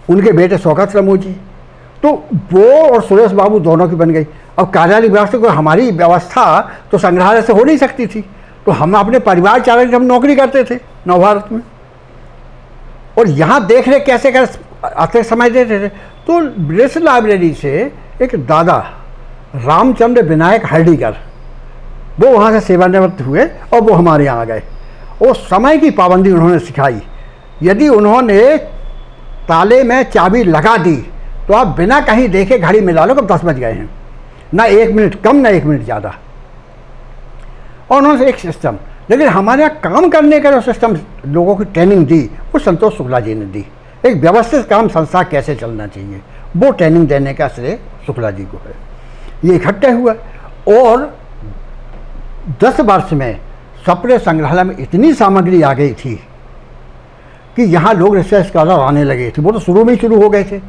उनके बेटे शौकत रमूजी, तो वो और सुरेश बाबू दोनों की बन गई। अब कार्यालय व्यवस्था को हमारी व्यवस्था तो संग्रहालय से हो नहीं सकती थी, तो हम अपने परिवार चालक हम नौकरी करते थे नवभारत में, और यहाँ देख रेख कैसे कर अतिरिक्त समय देते थे। तो ब्रिटिश लाइब्रेरी से एक दादा रामचंद्र विनायक हर्डीकर, वो वहाँ से सेवानिवृत्त हुए और वो हमारे यहाँ आ गए। वो समय की पाबंदी उन्होंने सिखाई। यदि उन्होंने ताले में चाबी लगा दी तो आप बिना कहीं देखे घड़ी मिला लो कब 10 बज गए हैं, ना 1 मिनट कम ना 1 मिनट ज़्यादा। और उन्होंने एक सिस्टम, लेकिन हमारे यहाँ काम करने का जो सिस्टम लोगों की ट्रेनिंग दी वो संतोष शुक्ला जी ने दी। एक व्यवस्थित काम संस्था कैसे चलना चाहिए, वो ट्रेनिंग देने का श्रेय शुक्ला जी को है। ये इकट्ठे हुआ, और 10 वर्ष में सप्रे संग्रहालय में इतनी सामग्री आ गई थी कि यहाँ लोग रिसर्च स्कॉलर आने लगे थे। वो तो शुरू में ही शुरू हो गए थे,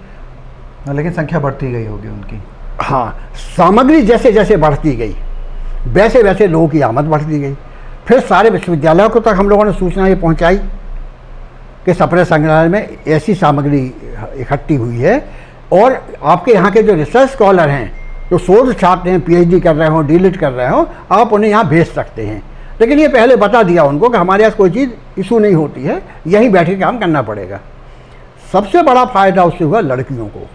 लेकिन संख्या बढ़ती गई होगी उनकी। हाँ, सामग्री जैसे जैसे बढ़ती गई वैसे वैसे लोगों की आमद बढ़ती गई। फिर सारे विश्वविद्यालयों को तक हम लोगों ने सूचना ये पहुँचाई कि सप्रे संग्रहालय में ऐसी सामग्री इकट्ठी हुई है, और आपके यहाँ के जो रिसर्च स्कॉलर हैं, जो शोध छात्र हैं, PhD कर रहे हो, डीलिट कर रहे हो, आप उन्हें यहाँ भेज सकते हैं। लेकिन ये पहले बता दिया उनको कि हमारे यहाँ कोई चीज़ इशू नहीं होती है, यहीं बैठ के काम करना पड़ेगा। सबसे बड़ा फ़ायदा उससे हुआ लड़कियों को।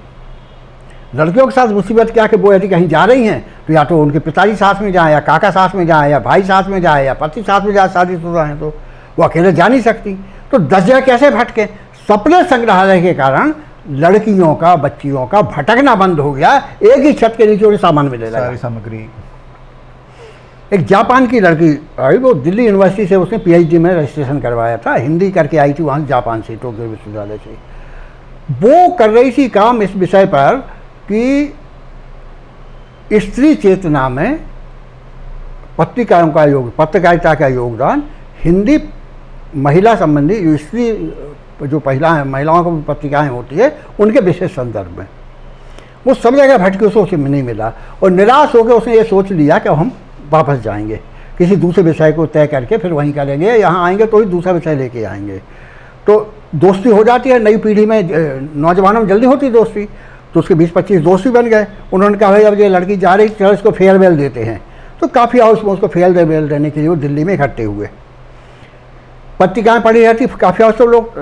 लड़कियों के साथ मुसीबत क्या कि वो यदि कहीं जा रही हैं तो या तो उनके पिताजी साथ में जाएँ, या काका साथ में जाएँ, या भाई साथ में जाए, या पति साथ में जाए, शादीशुदा हैं तो वो अकेले जा नहीं सकती। तो 10 जगह कैसे भटके? सप्रे संग्रहालय के कारण लड़कियों का, बच्चियों का भटकना बंद हो गया। एक ही छत के नीचे उन्हें सामान मिले लगा, सारी सामग्री। एक जापान की लड़की आई, वो दिल्ली यूनिवर्सिटी से उसने PhD में रजिस्ट्रेशन करवाया था, हिंदी करके आई थी वहाँ जापान से, टोक्यो विश्वविद्यालय से। वो कर रही थी काम इस विषय पर कि स्त्री चेतना में पत्रिकाओं का पत्रकारिता का योगदान, हिंदी महिला संबंधी स्त्री जो महिलाओं को पत्रिकाएं होती है उनके विशेष संदर्भ में। वो सब जगह भटके, उसे नहीं मिला, और निराश होकर उसने ये सोच लिया कि हम वापस जाएंगे, किसी दूसरे विषय को तय करके फिर वहीं करेंगे, यहाँ आएंगे तो ही दूसरा विषय लेके आएंगे। तो दोस्ती हो जाती है, नई पीढ़ी में नौजवानों में जल्दी होती दोस्ती, तो उसके 20-25 दोस्त भी बन गए। उन्होंने कहा भाई अब ये लड़की जा रही, चलो इसको फेयरवेल देते हैं। तो काफ़ी हाउस में उसको फेयरवेल देने के लिए वो दिल्ली में इकट्ठे हुए। पत्रिकाएँ पढ़ी रहती काफ़ी हाउस, तो लोग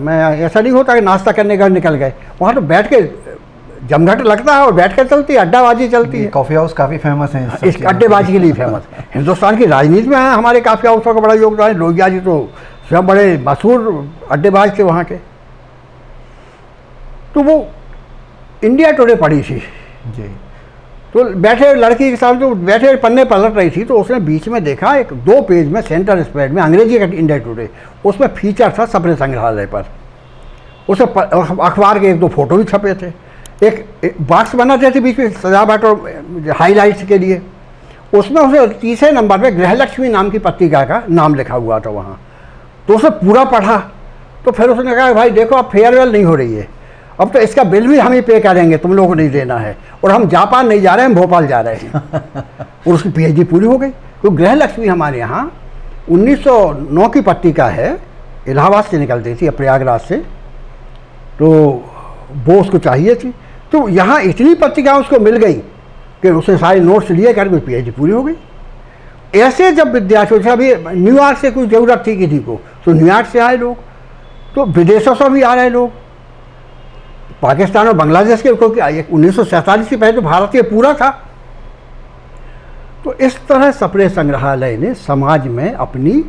मैं ऐसा नहीं होता कि नाश्ता करने का निकल गए, वहाँ तो बैठ के जमघट लगता है और बैठ कर चलती है, अड्डाबाजी चलती है। कॉफ़ी हाउस काफ़ी फेमस है इस अड्डेबाजी के लिए फेमस। हिंदुस्तान की राजनीति में हमारे काफ़ी हाउसों का बड़ा योगदान है। लोहिया जी तो स्वयं बड़े मशहूर अड्डेबाज थे वहाँ के। तो वो इंडिया टुडे पढ़ी थी जी, तो बैठे लड़की के साथ जो बैठे पन्ने पलट रही थी, तो उसने बीच में देखा एक 2 पेज में सेंटर स्प्रेड में अंग्रेजी का इंडिया टुडे, उसमें फीचर था सपने संग्रहालय पर। उसे अखबार के 1-2 फोटो भी छपे थे, एक बॉक्स बनाते थे बीच में सजावट और हाईलाइट्स के लिए। उसमें उसे 30 नंबर पे गृहलक्ष्मी नाम की पत्रिका का नाम लिखा हुआ था वहाँ। तो उसे पूरा पढ़ा, तो फिर उसने कहा भाई देखो अब फेयरवेल नहीं हो रही है, अब तो इसका बिल भी हम ही पे करेंगे, तुम लोगों को नहीं देना है, और हम जापान नहीं जा रहे हैं, हम भोपाल जा रहे हैं। और उसकी PhD पूरी हो गई। तो गृहलक्ष्मी हमारे यहाँ 1909 की पत्रिका है, इलाहाबाद से निकलती थी, प्रयागराज से, तो वो उसको चाहिए थी। तो यहाँ इतनी पत्रिकाएँ उसको मिल गई कि उसने सारे नोट्स लिए करके PhD पूरी हो गई। ऐसे जब विद्यार्थी से अभी न्यूयॉर्क से कुछ ज़रूरत थी किसी को, तो न्यूयॉर्क से आए लोग, तो विदेशों से भी आ रहे लोग, पाकिस्तान और बांग्लादेश के, क्योंकि 1947 से पहले तो भारत ये पूरा था। तो इस तरह सप्रे संग्रहालय ने समाज में अपनी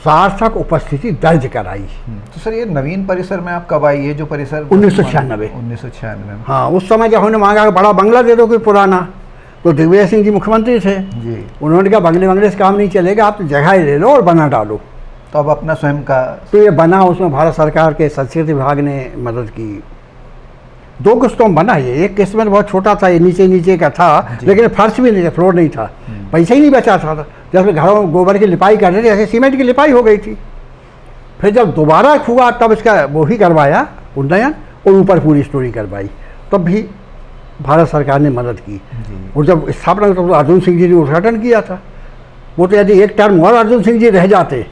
सार्थक उपस्थिति दर्ज कराई। तो सर ये नवीन परिसर में आप कब आई? ये जो परिसर 1996 में। हाँ, उस समय जब उन्होंने मांगा कि बड़ा बंगला दे दो कोई पुराना, तो दिग्विजय सिंह जी मुख्यमंत्री थे जी, उन्होंने कहा बंगले से काम नहीं चलेगा, आप तो जगह ही ले लो और बना डालो। तो अब अपना स्वयं का, तो ये बना, उसमें भारत सरकार के संस्कृति विभाग ने मदद की। 2 किस्तों में बना ये, एक किस्त में बहुत छोटा था, ये नीचे का था, लेकिन फर्श भी नहीं था, फ्लोर नहीं था, पैसा ही नहीं बचा था। जब घरों में गोबर की लिपाई कर रहे थे, ऐसे सीमेंट की लिपाई हो गई थी। फिर जब दोबारा हुआ तब इसका वो ही करवाया उन्नयन, और ऊपर पूरी स्टोरी करवाई, तब भी भारत सरकार ने मदद की। और जब स्थापना तो अर्जुन सिंह जी ने उद्घाटन किया था। वो तो यदि एक टर्म और अर्जुन सिंह जी रह जाते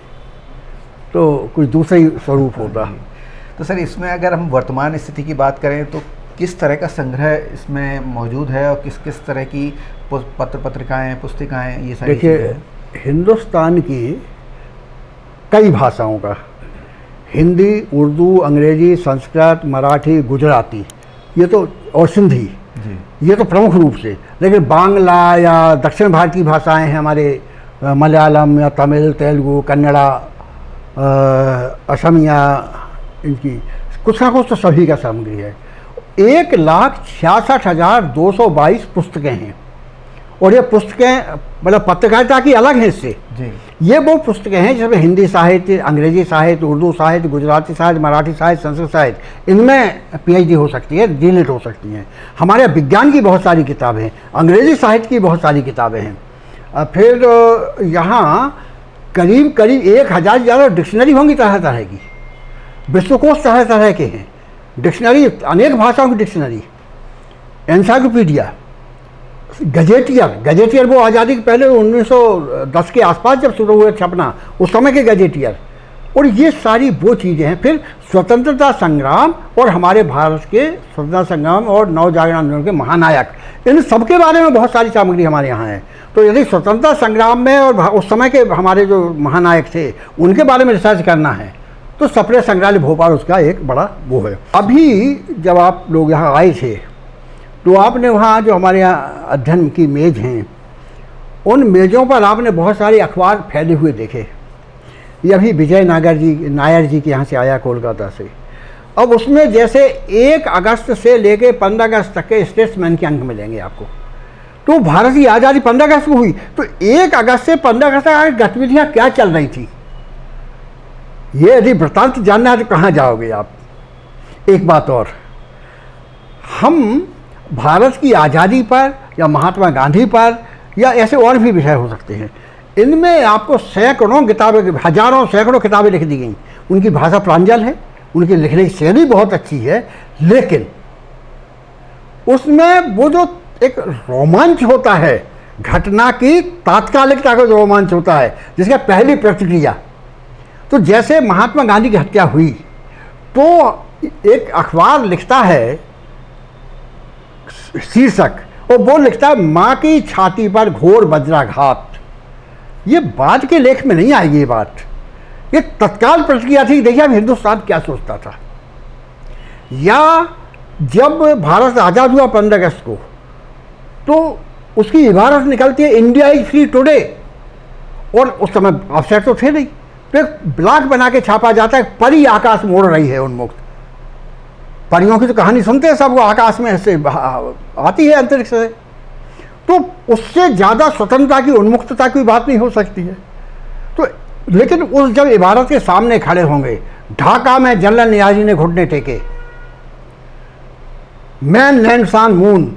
तो कुछ दूसरा ही स्वरूप होता। तो सर इसमें अगर हम वर्तमान स्थिति की बात करें तो किस तरह का संग्रह इसमें मौजूद है, और किस किस तरह की पत्रिकाएं, पुस्तिकाएं, ये सारी देखिए, हिंदुस्तान की कई भाषाओं का, हिंदी, उर्दू, अंग्रेजी, संस्कृत, मराठी, गुजराती, ये तो, और सिंधी जी, ये तो प्रमुख रूप से, लेकिन बांग्ला या दक्षिण भारतीय भाषाएं हैं हमारे, मलयालम या तमिल, तेलुगु, कन्नड़ा, असमिया, इनकी कुछ ना कुछ तो सभी का सामग्री है। 1,66,222 पुस्तकें हैं, और ये पुस्तकें मतलब पत्रकारिता की अलग है इससे जी। ये वो पुस्तकें हैं जिसमें हिंदी साहित्य, अंग्रेजी साहित्य, उर्दू साहित्य, गुजराती साहित्य, मराठी साहित्य, संस्कृत साहित्य, इनमें PhD हो सकती है, डीलिट हो सकती हैं। हमारे विज्ञान की बहुत सारी किताबें हैं, अंग्रेजी साहित्य की बहुत सारी किताबें हैं। फिर यहाँ करीब 1,000 से ज़्यादा डिक्शनरी होंगी तरह तरह की, विश्वकोश तरह तरह के हैं, डिक्शनरी अनेक भाषाओं की डिक्शनरी, एनसाइक्लोपीडिया, गजेटियर वो आज़ादी के पहले 1910 के आसपास जब शुरू हुए छपना, उस समय के गजेटियर, और ये सारी वो चीज़ें हैं। फिर स्वतंत्रता संग्राम और हमारे भारत के स्वतंत्रता संग्राम और नवजागरण आंदोलन के महानायक, इन सबके बारे में बहुत सारी सामग्री हमारे यहाँ है। तो यदि स्वतंत्रता संग्राम में और उस समय के हमारे जो महानायक थे उनके बारे में रिसर्च करना है तो सप्रे संग्रहालय भोपाल उसका एक बड़ा वो है। अभी जब आप लोग यहाँ आए थे तो आपने वहाँ जो हमारे यहाँ अध्ययन की मेज़ हैं, उन मेज़ों पर आपने बहुत सारे अखबार फैले हुए देखे। ये अभी विजय नायर जी के यहाँ से आया कोलकाता से। अब उसमें जैसे 1 अगस्त से लेके 15 अगस्त तक के स्टेट्समैन के अंक मिलेंगे आपको। तो भारत की आज़ादी 15 अगस्त को हुई, तो 1 अगस्त से 15 अगस्त तक गतिविधियाँ क्या चल रही थी, ये यदि वृत्तांत जानना है तो कहाँ जाओगे आप। एक बात और, हम भारत की आज़ादी पर या महात्मा गांधी पर या ऐसे और भी विषय हो सकते हैं, इनमें आपको सैकड़ों किताबें, हजारों सैकड़ों किताबें लिख दी गई। उनकी भाषा प्रांजल है, उनकी लिखने की शैली बहुत अच्छी है, लेकिन उसमें वो जो एक रोमांच होता है, घटना की तात्कालिकता का जो रोमांच होता है, जिसका पहली प्रतिक्रिया, तो जैसे महात्मा गांधी की हत्या हुई तो एक अखबार लिखता है शीर्षक, और वो लिखता है माँ की छाती पर घोर वज्राघात। ये बाद के लेख में नहीं आएगी ये बात, ये तत्काल प्रतिक्रिया थी। देखिए अब हिंदुस्तान क्या सोचता था, या जब भारत आज़ाद हुआ 15 अगस्त को, तो उसकी इबारत निकलती है इंडिया इज फ्री टुडे, और उस समय ऑफसेट तो थे नहीं, तो एक ब्लॉक बना के छापा जाता है, परी आकाश मोड़ रही है उन्मुक्त। परियों की तो कहानी सुनते हैं सब, वो आकाश में ऐसे आती है अंतरिक्ष से, तो उससे ज़्यादा स्वतंत्रता की, उन्मुक्तता की बात नहीं हो सकती है। तो लेकिन उस जब इबारत के सामने खड़े होंगे, ढाका में जनरल नियाजी ने घुटने टेके, मैन लैंड्स ऑन मून,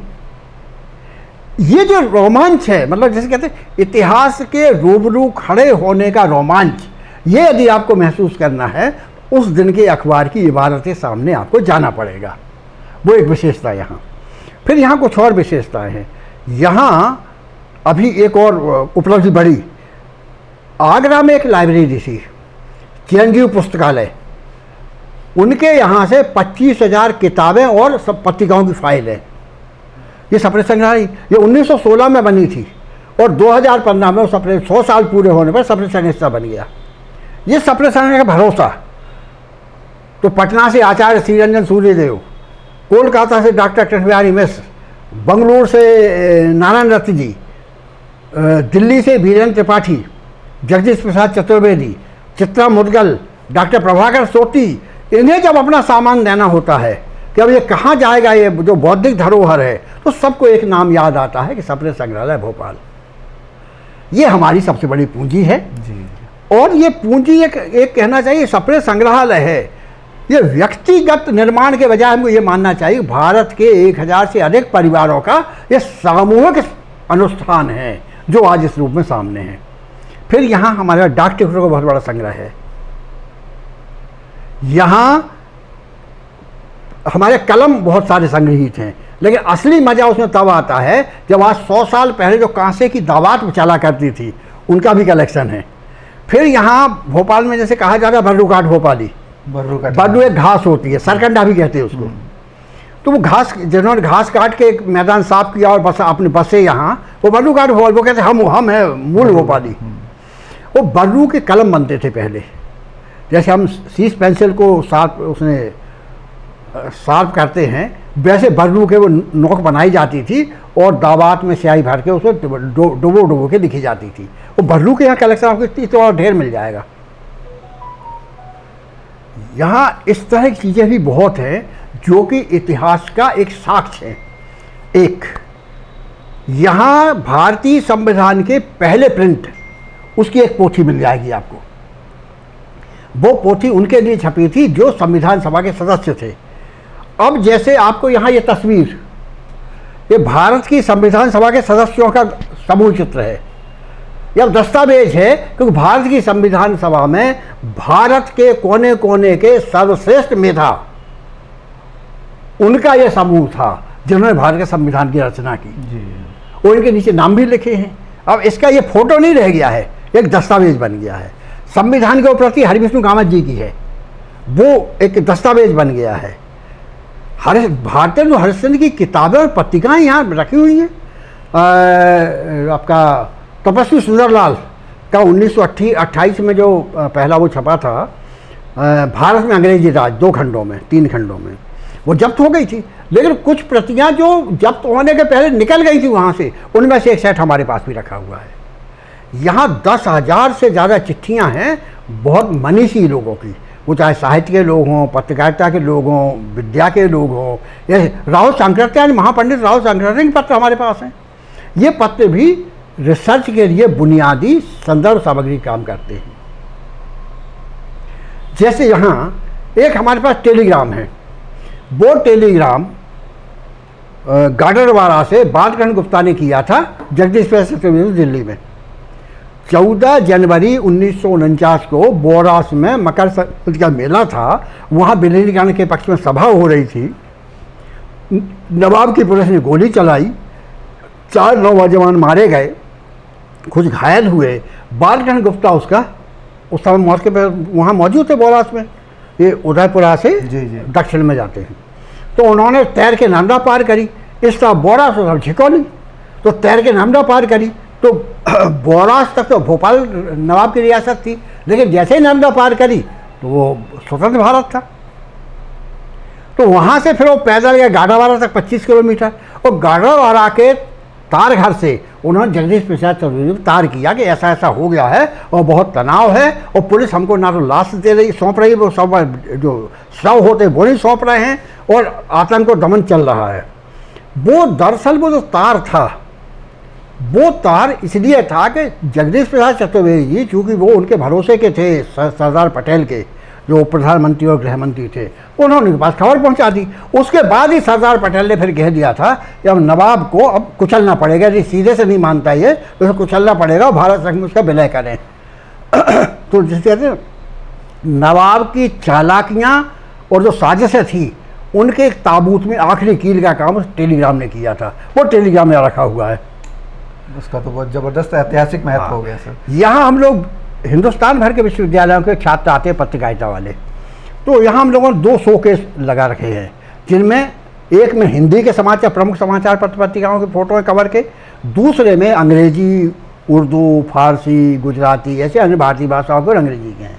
ये जो रोमांच है, मतलब जैसे कहते हैं इतिहास के रूबरू खड़े होने का रोमांच, ये यदि आपको महसूस करना है, उस दिन के अखबार की इबारत के सामने आपको जाना पड़ेगा। वो एक विशेषता यहाँ। फिर यहाँ कुछ और विशेषताएं हैं। यहाँ अभी एक और उपलब्धि बढ़ी, आगरा में एक लाइब्रेरी थी, चिरंजीव पुस्तकालय, उनके यहाँ से 25,000 किताबें और सब पत्रिकाओं की फाइल है। ये सप्रे संग्रहालय, ये 1916 में बनी थी और 2015 में सप्रे 100 साल पूरे होने पर सप्रे संग्रह बन गया। ये सप्रे संग्रह का भरोसा, तो पटना से आचार्य श्री रंजन सूर्यदेव, कोलकाता से डॉक्टर कृष्ण बिहारी मिश्र, बंगलुरु से नारायण दत्त जी, दिल्ली से वीरेंद्र त्रिपाठी, जगदीश प्रसाद चतुर्वेदी, चित्रा मुदगल, डॉक्टर प्रभाकर सोती, इन्हें जब अपना सामान देना होता है कि अब ये कहाँ जाएगा, ये जो बौद्धिक धरोहर है, तो सबको एक नाम याद आता है कि सप्रे संग्रहालय भोपाल। ये हमारी सबसे बड़ी पूंजी है जी। और ये पूंजी एक कहना चाहिए सप्रे संग्रहालय है, ये व्यक्तिगत निर्माण के बजाय हमको ये मानना चाहिए भारत के 1000 से अधिक परिवारों का ये सामूहिक अनुष्ठान है जो आज इस रूप में सामने है। फिर यहाँ हमारे डाक टिकटों का बहुत बड़ा संग्रह है। यहाँ हमारे कलम बहुत सारे संग्रहित हैं, लेकिन असली मजा उसमें तब आता है जब आज 100 साल पहले जो कांसे की दावात चला करती थी, उनका भी कलेक्शन है। फिर यहाँ भोपाल में जैसे कहा जाता है बर्रू काट भोपाली, बर्रू एक घास होती है, सरकंडा भी कहते हैं उसको। तो वो घास, जिन्होंने घास काट के एक मैदान साफ किया और बस अपने बसे यहाँ, वो बर्रू काट भोपाल, वो कहते हैं हम है मूल भोपाली। वो बर्रू के कलम बनते थे पहले, जैसे हम सीस पेंसिल को साफ करते हैं, वैसे बर्रू के वो नोक बनाई जाती थी और दावात में स्याही भर के उसको डुबो के लिखी जाती थी। वो बर्रू के यहाँ कलेक्शन आपको तो और ढेर मिल जाएगा। यहाँ इस तरह की चीज़ें भी बहुत हैं जो कि इतिहास का एक साक्ष्य है। एक यहाँ भारतीय संविधान के पहले प्रिंट, उसकी एक पोथी मिल जाएगी आपको। वो पोथी उनके लिए छपी थी जो संविधान सभा के सदस्य थे। अब जैसे आपको यहाँ ये तस्वीर, ये भारत की संविधान सभा के सदस्यों का समूह चित्र है, यह दस्तावेज है, क्योंकि भारत की संविधान सभा में भारत के कोने कोने के सर्वश्रेष्ठ मेधा, उनका यह समूह था जिन्होंने भारत के संविधान की रचना की जी। और इनके नीचे नाम भी लिखे हैं। अब इसका ये फोटो नहीं रह गया है, एक दस्तावेज बन गया है। संविधान के प्रति हरिविष्णु कामत जी की है, वो एक दस्तावेज बन गया है। भारतीय जो हरिश्चंद्र की किताबें और पत्रिकाएँ यहाँ रखी हुई हैं। आपका तपस्वी सुंदरलाल का 1928 में जो पहला वो छपा था, भारत में अंग्रेजी राज, 2 खंडों में, 3 खंडों में, वो जब्त हो गई थी। लेकिन कुछ प्रतियां जो जब्त होने के पहले निकल गई थी वहाँ से, उनमें से एक सेट हमारे पास भी रखा हुआ है। यहाँ 10,000 से ज़्यादा चिट्ठियाँ हैं बहुत मनीषी लोगों की, वो चाहे साहित्य के लोग हों, पत्रकारिता के लोग हों, विद्या के लोग हों। ये राव शंकराचार्य, महापंडित राव शंकराचार्य के पत्र हमारे पास हैं। ये पत्र भी रिसर्च के लिए बुनियादी संदर्भ सामग्री काम करते हैं। जैसे यहाँ एक हमारे पास टेलीग्राम है, वो टेलीग्राम गाडरवाड़ा से बालकृष्ण गुप्ता ने किया था जगदीश प्रसाद दिल्ली में। 14 जनवरी 1949 को बोरास में मकर संक्रांति का मेला था, वहाँ विलीनीकरण के पक्ष में सभा हो रही थी। नवाब की पुलिस ने गोली चलाई, 4 नौजवान मारे गए, कुछ घायल हुए। बालकृष्ण गुप्ता उसका उस समय मौके पर वहाँ मौजूद थे बोरास में, ये उदयपुरा से दक्षिण में जाते हैं। तो उन्होंने तैर के नर्मदा पार करी, इस तरह बोरास और झिकोनी, तो तैर के नर्मदा पार करी। तो बोरास तक तो भोपाल नवाब की रियासत थी, लेकिन जैसे ही नर्मदा पार करी तो वो स्वतंत्र भारत था। तो वहाँ से फिर वो पैदल गए गाड़ावाड़ा तक 25 किलोमीटर, और गाड़ावाड़ा के तार घर से उन्होंने जगदीश प्रसाद चौधरी को तार किया कि ऐसा ऐसा हो गया है और बहुत तनाव है, और पुलिस हमको ना तो लाश दे रही सौंप रही, वो सब जो शव होते वो नहीं सौंप रहे हैं, और आतंक को दमन चल रहा है। वो दरअसल वो जो तार था, वो तार इसलिए था कि जगदीश प्रसाद चतुर्वेदी जी, चूँकि वो उनके भरोसे के थे सरदार पटेल के, जो प्रधानमंत्री और गृह मंत्री थे, उन्होंने उनके पास खबर पहुंचा दी। उसके बाद ही सरदार पटेल ने फिर कह दिया था कि अब नवाब को अब कुचलना पड़ेगा, यदि सीधे से नहीं मानता ये तो उसे कुचलना पड़ेगा, भारत संघ में उसका विलय करें। तो जिस कहते हैं नवाब की चालाकियाँ और जो साजिशें थी, उनके एक ताबूत में आखिरी कील का काम उस टेलीग्राम ने किया था, वो टेलीग्राम में रखा हुआ है। उसका तो बहुत ज़बरदस्त ऐतिहासिक महत्व हो गया सर। यहाँ हम लोग हिंदुस्तान भर के विश्वविद्यालयों के छात्र आते हैं पत्रकारिता वाले, तो यहाँ हम लोगों ने 2 शोकेस लगा रखे हैं, जिनमें एक में हिंदी के समाचार, प्रमुख समाचार पत्र पत्रिकाओं के फोटो हैं कवर के, दूसरे में अंग्रेजी, उर्दू, फारसी, गुजराती, ऐसे अन्य भारतीय भाषाओं के और अंग्रेजी के हैं।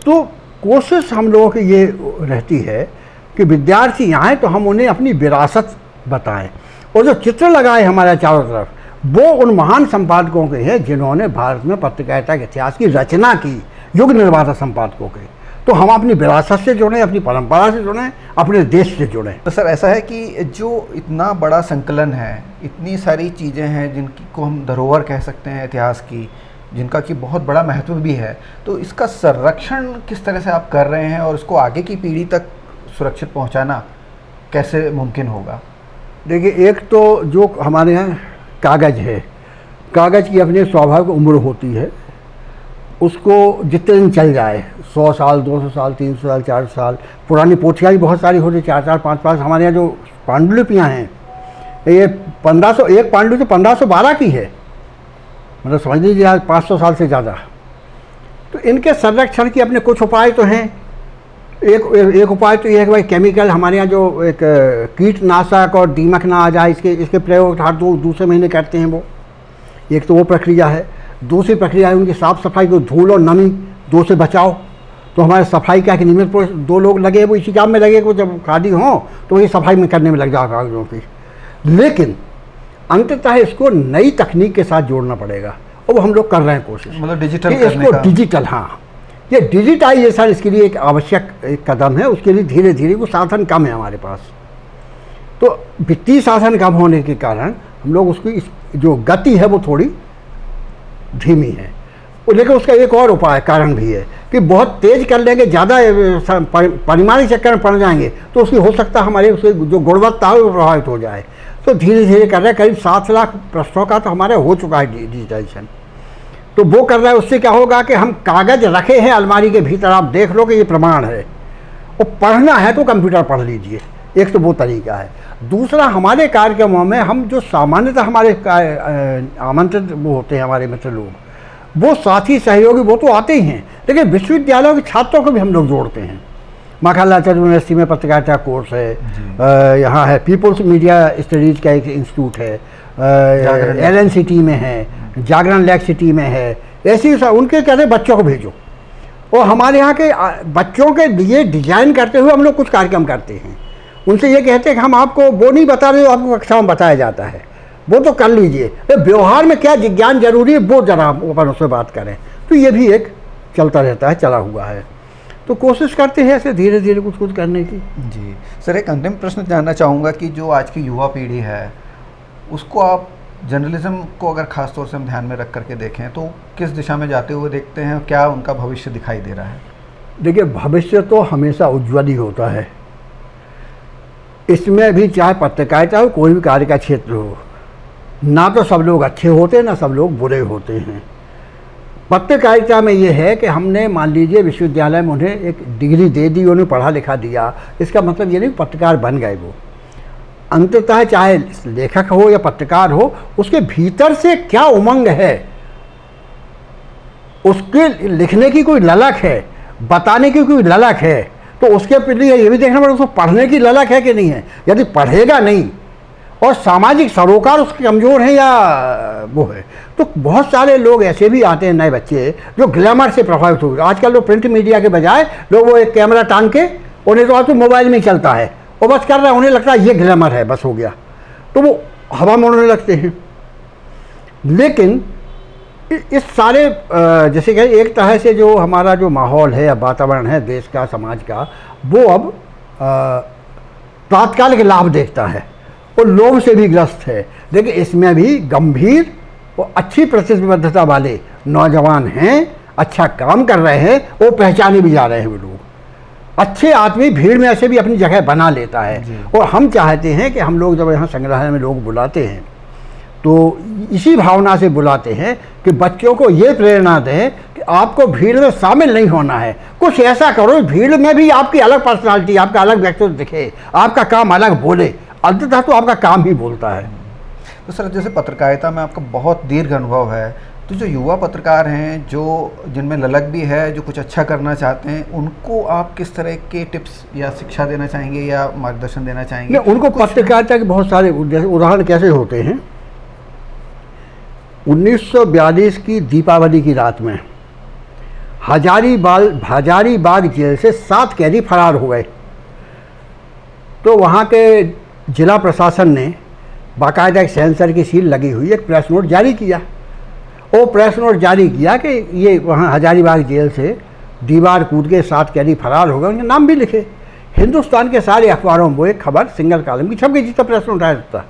तो कोशिश हम लोगों की ये रहती है कि विद्यार्थी आएँ तो हम उन्हें अपनी विरासत बताएं, और जो चित्र लगाए हमारे चारों तरफ, वो उन महान संपादकों के हैं जिन्होंने भारत में पत्रकारिता के इतिहास की रचना की, युग निर्माता संपादकों के। तो हम अपनी विरासत से जुड़ें, अपनी परंपरा से जुड़ें, अपने देश से जुड़ें। तो सर ऐसा है कि जो इतना बड़ा संकलन है, इतनी सारी चीज़ें हैं जिनकी को हम धरोहर कह सकते हैं इतिहास की, जिनका कि बहुत बड़ा महत्व भी है, तो इसका संरक्षण किस तरह से आप कर रहे हैं और इसको आगे की पीढ़ी तक सुरक्षित पहुंचाना कैसे मुमकिन होगा? देखिए, एक तो जो हमारे यहाँ कागज़ है, कागज़ की अपनी स्वाभाविक उम्र होती है, उसको जितने दिन चल जाए, 100 साल, 200 साल, 300 साल, 400 साल, पुरानी पोथियाँ भी बहुत सारी होती, 4-4, 5-5। हमारे यहाँ जो पांडुलिपियाँ हैं, ये 1500, एक पांडुलिपि 1512 की है, मतलब समझ लीजिए आज 500 साल से ज़्यादा। तो इनके संरक्षण के अपने कुछ उपाय तो हैं। एक उपाय तो ये है कि भाई केमिकल, हमारे यहाँ जो एक कीटनाशक और दीमक ना आ जाए, इसके प्रयोग हर दूसरे महीने करते हैं वो, एक तो वो प्रक्रिया है। दूसरी प्रक्रिया है उनकी साफ़ सफाई को, धूल और नमी दो से बचाओ। तो हमारे सफाई क्या कि नियमित 2 लोग लगे, वो इसी काम में लगे, वो जब खादी हो तो वही सफाई में करने में लग जाओ कागजों की। लेकिन अंततः इसको नई तकनीक के साथ जोड़ना पड़ेगा, और वो हम लोग कर रहे हैं कोशिश, मतलब डिजिटल करने इसको का। डिजिटल, हाँ, ये डिजिटाइजेशन इसके लिए एक आवश्यक एक कदम है। उसके लिए धीरे धीरे वो साधन कम है हमारे पास, तो वित्तीय साधन कम होने के कारण हम लोग उसकी जो गति है वो थोड़ी धीमी है। लेकिन उसका एक और उपाय कारण भी है कि बहुत तेज़ कर लेंगे, ज़्यादा परिमाणी चक्कर में पड़ जाएंगे तो उसकी हो सकता है हमारे उसकी जो गुणवत्ता है वो प्रभावित हो जाए। तो धीरे धीरे कर रहे हैं, करीब 7 लाख पृष्ठों का तो हमारे हो चुका है डिजिटाइजेशन। तो वो कर रहा है, उससे क्या होगा कि हम कागज़ रखे हैं अलमारी के भीतर, आप देख लो कि ये प्रमाण है, और पढ़ना है तो कंप्यूटर पढ़ लीजिए, एक तो वो तरीका है। दूसरा, हमारे कार्यक्रमों में हम जो सामान्यतः हमारे आमंत्रित वो होते हैं हमारे मित्र लोग, वो साथी सहयोगी वो तो आते ही हैं, लेकिन विश्वविद्यालयों के छात्रों को भी हम लोग जोड़ते हैं। माखनलाल यूनिवर्सिटी में पत्रकारिता कोर्स है, यहाँ है पीपल्स मीडिया स्टडीज़ का एक इंस्टीट्यूट है, LNCT में है, जागरण लैक सिटी में है, ऐसी उनके कहते हैं बच्चों को भेजो। और हमारे यहाँ के बच्चों के लिए डिजाइन करते हुए हम लोग कुछ कार्यक्रम करते हैं। उनसे ये कहते हैं कि हम आपको वो नहीं बता रहे, आपको कक्षा में बताया जाता है, वो तो कर लीजिए, व्यवहार में क्या ज्ञान जरूरी है वो जरा अपन उससे बात करें। तो ये भी एक चलता रहता है, चला हुआ है। तो कोशिश करते हैं ऐसे धीरे धीरे कुछ कुछ करने की। जी सर, एक अंतिम प्रश्न जानना चाहूँगा कि जो आज की युवा पीढ़ी है, उसको आप जर्नलिज्म को अगर ख़ास तौर से हम ध्यान में रख करके देखें तो किस दिशा में जाते हुए देखते हैं, क्या उनका भविष्य दिखाई दे रहा है? देखिए, भविष्य तो हमेशा उज्ज्वल ही होता है। इसमें भी चाहे पत्रकारिता हो, कोई भी कार्य का क्षेत्र हो, ना तो सब लोग अच्छे होते हैं ना सब लोग बुरे होते हैं। पत्रकारिता में ये है कि हमने मान लीजिए विश्वविद्यालय में उन्हें एक डिग्री दे दी, उन्हें पढ़ा लिखा दिया, इसका मतलब ये नहीं पत्रकार बन गए वो। अंततः चाहे लेखक हो या पत्रकार हो, उसके भीतर से क्या उमंग है, उसके लिखने की कोई ललक है, बताने की कोई ललक है, तो उसके लिए ये भी देखना पड़ेगा उसको पढ़ने की ललक है कि नहीं है। यदि पढ़ेगा नहीं और सामाजिक सरोकार उसके कमज़ोर है या वो है, तो बहुत सारे लोग ऐसे भी आते हैं नए बच्चे जो ग्लैमर से प्रभावित हो गए। आजकल लोग प्रिंट मीडिया के बजाय लोग वो एक कैमरा टांग के और नहीं तो आज तो मोबाइल में ही चलता है और बस कर रहे हैं, उन्हें लगता है ये ग्लैमर है, बस हो गया, तो वो हवा में उड़ने लगते हैं। लेकिन इस सारे जैसे कि एक तरह से जो हमारा जो माहौल है या वातावरण है देश का, समाज का, वो अब तात्कालिक लाभ देखता है और लोभ से भी ग्रस्त है। लेकिन इसमें भी गंभीर और अच्छी प्रतिबद्धता वाले नौजवान हैं, अच्छा काम कर रहे हैं, वो पहचाने भी जा रहे हैं। वो लोग अच्छे आदमी भीड़ में ऐसे भी अपनी जगह बना लेता है। और हम चाहते हैं कि हम लोग जब यहाँ संग्रहालय में लोग बुलाते हैं तो इसी भावना से बुलाते हैं कि बच्चों को ये प्रेरणा दें कि आपको भीड़ में शामिल नहीं होना है, कुछ ऐसा करो भीड़ में भी आपकी अलग पर्सनालिटी, आपका अलग व्यक्तित्व दिखे, आपका काम अलग बोले। अंततः तो आपका काम ही बोलता है। तो सर, जैसे पत्रकारिता में आपका बहुत दीर्घ अनुभव है, तो जो युवा पत्रकार हैं, जो जिनमें ललक भी है, जो कुछ अच्छा करना चाहते हैं, उनको आप किस तरह के टिप्स या शिक्षा देना चाहेंगे या मार्गदर्शन देना चाहेंगे? उनको पत्रकारिता के बहुत सारे उदाहरण कैसे होते हैं। 1942 की दीपावली की रात में हजारीबाग जेल से 7 कैदी फरार हो गए। तो वहाँ के जिला प्रशासन ने बाकायदा एक सेंसर की सील लगी हुई एक प्रेस नोट जारी किया। वो प्रेस नोट जारी किया कि ये वहाँ हजारीबाग जेल से दीवार कूद के 7 कैदी फरार हो गए, उनके नाम भी लिखे। हिंदुस्तान के सारे अखबारों में वो एक खबर सिंगल कॉलम की छप गई जितना प्रेस नोट आया था।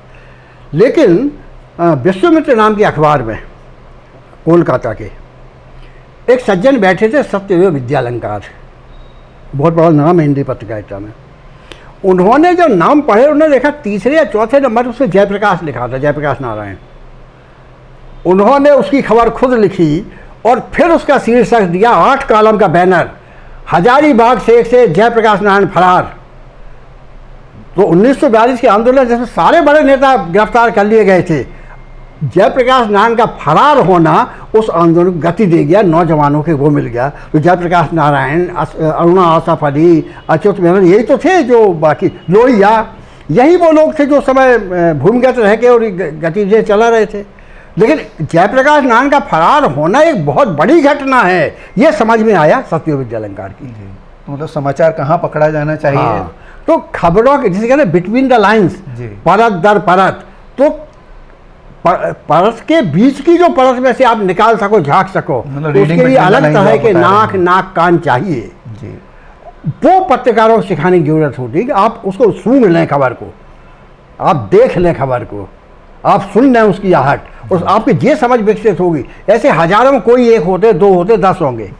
लेकिन विश्वामित्र नाम के अखबार में कोलकाता के एक सज्जन बैठे थे, सत्यदेव विद्यालंकार, बहुत बड़ा नाम है हिंदी पत्रकारिता में। उन्होंने जब नाम पढ़े, उन्होंने देखा तीसरे या चौथे नंबर उसमें जयप्रकाश लिखा था, जयप्रकाश नारायण। उन्होंने उसकी खबर खुद लिखी और फिर उसका शीर्षक दिया 8 कॉलम का बैनर, हजारीबाग से जयप्रकाश नारायण फरार। तो 1942 के आंदोलन जिसमें सारे बड़े नेता गिरफ्तार कर लिए गए थे, जयप्रकाश नारायण का फरार होना उस आंदोलन को गति दे गया, नौजवानों के वो मिल गया। तो जयप्रकाश नारायण, अरुणा आसफ अली, अच्युत मेनन, यही तो थे जो बाकी लोहिया, यही वो लोग थे जो समय भूमिगत रह के और गति से चला रहे थे। लेकिन जयप्रकाश नारायण का फरार होना एक बहुत बड़ी घटना है, ये समझ में आया सत्यदेव विद्यालंकार की। तो मतलब समाचार कहाँ पकड़ा जाना चाहिए। हाँ, तो खबरों के जिसे कहते हैं बिटवीन द लाइन्स, परत दर परत, तो परत के बीच की जो परत में से आप निकाल सको, झांक सको, तो उसके लिए अलग तरह के नाक कान चाहिए जी। वो पत्रकारों को सिखाने की जरूरत होती है कि आप उसको सूंघ लें खबर को, आप देख लें खबर को, आप सुन लें उसकी आहट, और आपकी ये समझ विकसित होगी। ऐसे हजारों में कोई एक होते, 2 होते, 10 होंगे,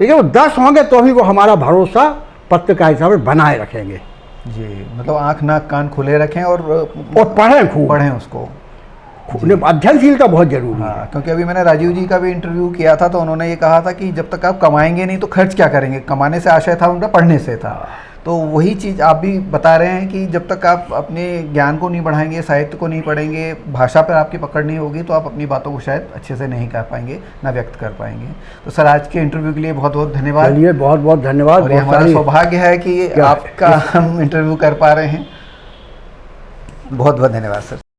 लेकिन वो 10 होंगे तो भी वो हमारा भरोसा पत्रकारिता पर बनाए रखेंगे जी। मतलब आँख नाक कान खुले रखें और पढ़ें, खूब पढ़ें उसको। अध्ययनशीलता बहुत जरूरी है। क्योंकि अभी मैंने राजीव जी का भी इंटरव्यू किया था, तो उन्होंने ये कहा था कि जब तक आप कमाएंगे नहीं तो खर्च क्या करेंगे। कमाने से आशय था उनका, पढ़ने से था। तो वही चीज़ आप भी बता रहे हैं कि जब तक आप अपने ज्ञान को नहीं बढ़ाएंगे, साहित्य को नहीं पढ़ेंगे, भाषा पर आपकी पकड़ नहीं होगी, तो आप अपनी बातों को शायद अच्छे से नहीं कर पाएंगे, ना व्यक्त कर पाएंगे। तो सर, आज के इंटरव्यू के लिए बहुत बहुत धन्यवाद। चलिए, बहुत बहुत धन्यवाद। और हमारा सौभाग्य है कि आपका हम इंटरव्यू कर पा रहे हैं। बहुत बहुत धन्यवाद सर।